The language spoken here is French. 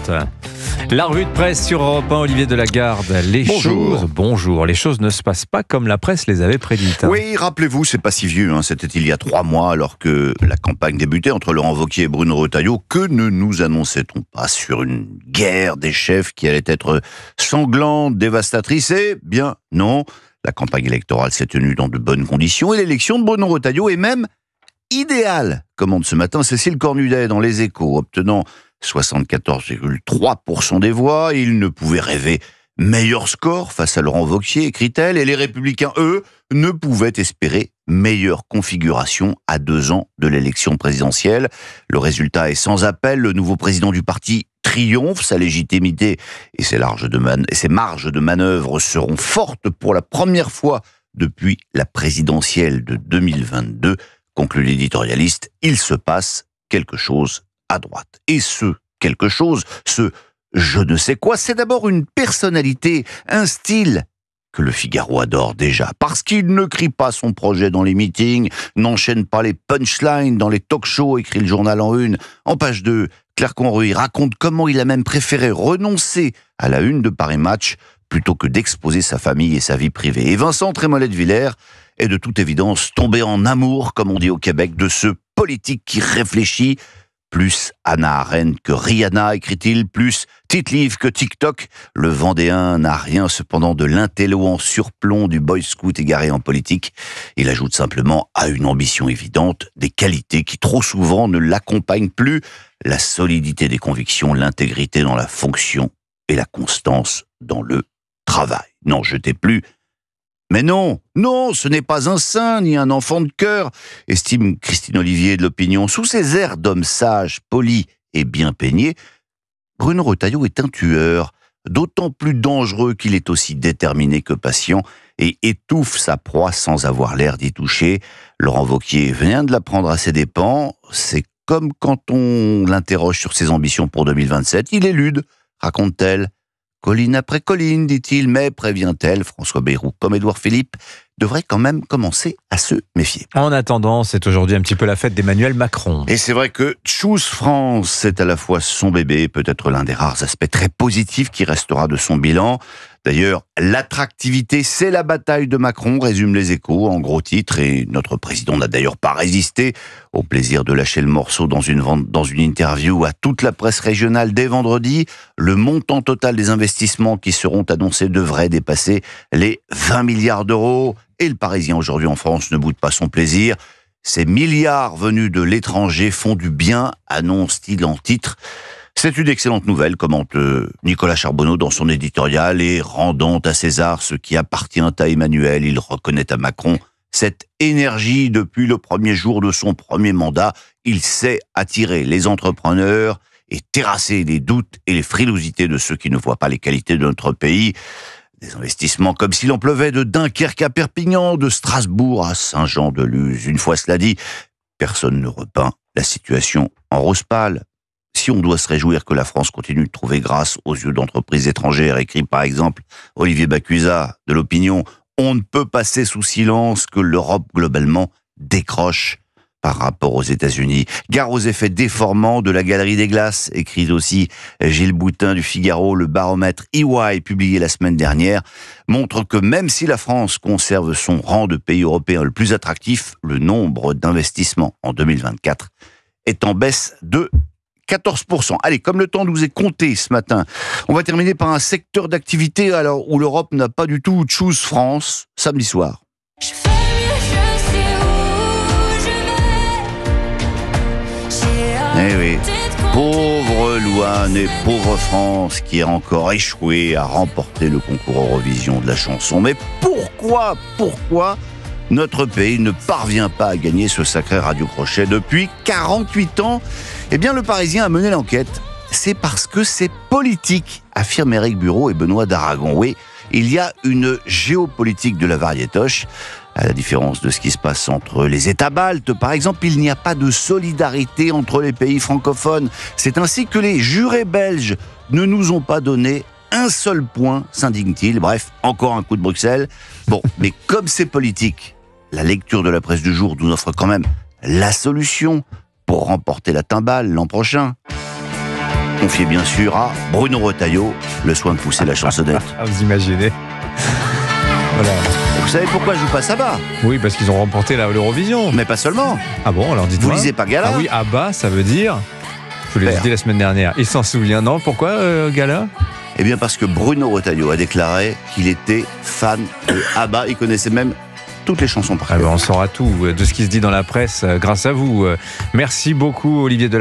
7h40. La revue de presse sur Europe 1, Olivier Delagarde. Bonjour. Les choses ne se passent pas comme la presse les avait prédites. Oui, rappelez-vous, c'est pas si vieux. C'était il y a 3 mois, alors que la campagne débutait entre Laurent Wauquiez et Bruno Retailleau. Que ne nous annonçait-on pas sur une guerre des chefs qui allait être sanglante, dévastatrice? Eh bien, non. La campagne électorale s'est tenue dans de bonnes conditions et l'élection de Bruno Retailleau est même idéale, commande ce matin Cécile Cornudet dans Les Échos, obtenant 74,3% des voix. Il ne pouvait rêver meilleur score face à Laurent Wauquiez, écrit-elle, et les Républicains, eux, ne pouvaient espérer meilleure configuration à 2 ans de l'élection présidentielle. Le résultat est sans appel, le nouveau président du parti triomphe, sa légitimité et ses marges de manœuvre seront fortes pour la première fois depuis la présidentielle de 2022, conclut l'éditorialiste. Il se passe quelque chose à droite. Et ce quelque chose, ce je ne sais quoi, c'est d'abord une personnalité, un style que le Figaro adore déjà, parce qu'il ne crie pas son projet dans les meetings, n'enchaîne pas les punchlines dans les talk-shows, écrit le journal en une. En page 2, Claire Conruy raconte comment il a même préféré renoncer à la une de Paris Match plutôt que d'exposer sa famille et sa vie privée. Et Vincent Trémollet de Villers est de toute évidence tombé en amour, comme on dit au Québec, de ce politique qui réfléchit. Plus Hannah Arendt que Rihanna, écrit-il, plus Tite-Live que TikTok. Le Vendéen n'a rien cependant de l'intello en surplomb du boy scout égaré en politique. Il ajoute simplement à une ambition évidente des qualités qui trop souvent ne l'accompagnent plus: la solidité des convictions, l'intégrité dans la fonction et la constance dans le travail. N'en jetez plus. Mais non, ce n'est pas un saint ni un enfant de cœur, estime Christine Olivier de l'Opinion. Sous ses airs d'homme sage, poli et bien peigné, Bruno Retailleau est un tueur, d'autant plus dangereux qu'il est aussi déterminé que patient et étouffe sa proie sans avoir l'air d'y toucher. Laurent Wauquiez vient de l'apprendre à ses dépens. C'est comme quand on l'interroge sur ses ambitions pour 2027. Il élude, raconte-t-elle. Colline après colline, dit-il, mais prévient-elle, François Bayrou comme Édouard Philippe devrait quand même commencer à se méfier. En attendant, c'est aujourd'hui un petit peu la fête d'Emmanuel Macron. Et c'est vrai que Choose France, c'est à la fois son bébé, peut-être l'un des rares aspects très positifs qui restera de son bilan. D'ailleurs, l'attractivité, c'est la bataille de Macron, résume Les Échos en gros titre, et notre président n'a d'ailleurs pas résisté au plaisir de lâcher le morceau dans une interview à toute la presse régionale dès vendredi. Le montant total des investissements qui seront annoncés devrait dépasser les 20 milliards d'euros. Et le Parisien aujourd'hui en France ne boude pas son plaisir. Ces milliards venus de l'étranger font du bien, annonce-t-il en titre. C'est une excellente nouvelle, commente Nicolas Charbonneau dans son éditorial, et rendant à César ce qui appartient à Emmanuel, il reconnaît à Macron cette énergie depuis le premier jour de son premier mandat. Il sait attirer les entrepreneurs et terrasser les doutes et les frilosités de ceux qui ne voient pas les qualités de notre pays. Des investissements comme s'il en pleuvait de Dunkerque à Perpignan, de Strasbourg à Saint-Jean-de-Luz. Une fois cela dit, personne ne repeint la situation en rose pâle. Si on doit se réjouir que la France continue de trouver grâce aux yeux d'entreprises étrangères, écrit par exemple Olivier Bacusa de l'Opinion, on ne peut passer sous silence que l'Europe globalement décroche par rapport aux États-Unis. Gare aux effets déformants de la Galerie des Glaces, écrit aussi Gilles Boutin du Figaro. Le baromètre EY, publié la semaine dernière, montre que même si la France conserve son rang de pays européen le plus attractif, le nombre d'investissements en 2024 est en baisse de 14%. Allez, comme le temps nous est compté ce matin, on va terminer par un secteur d'activité alors où l'Europe n'a pas du tout Choose France, samedi soir. Eh oui, pauvre Louane et pauvre France qui a encore échoué à remporter le concours Eurovision de la chanson. Mais pourquoi notre pays ne parvient pas à gagner ce sacré radio-crochet depuis 48 ans? Eh bien, le Parisien a mené l'enquête. C'est parce que c'est politique, affirment Éric Bureau et Benoît Daragon. Oui, il y a une géopolitique de la variétoche. À la différence de ce qui se passe entre les États baltes, par exemple, il n'y a pas de solidarité entre les pays francophones. C'est ainsi que les jurés belges ne nous ont pas donné un seul point, s'indigne-t-il. Bref, encore un coup de Bruxelles. Bon, mais comme c'est politique, la lecture de la presse du jour nous offre quand même la solution pour remporter la timbale l'an prochain. confié bien sûr à Bruno Retailleau le soin de pousser la chansonnette. Ah, vous imaginez. Voilà. Vous savez pourquoi je vous passe Abba? Oui, parce qu'ils ont remporté l'Eurovision. Mais pas seulement. Ah bon, alors dites-moi. Vous lisez pas Gala? Ah oui, Abba, ça veut dire... Je vous l'ai dit la semaine dernière. Il s'en souvient, non? Pourquoi, Gala? Eh bien parce que Bruno Retailleau a déclaré qu'il était fan de Abba. Il connaissait même toutes les chansons par cœur. On saura tout de ce qui se dit dans la presse grâce à vous. Merci beaucoup, Olivier Delacroix.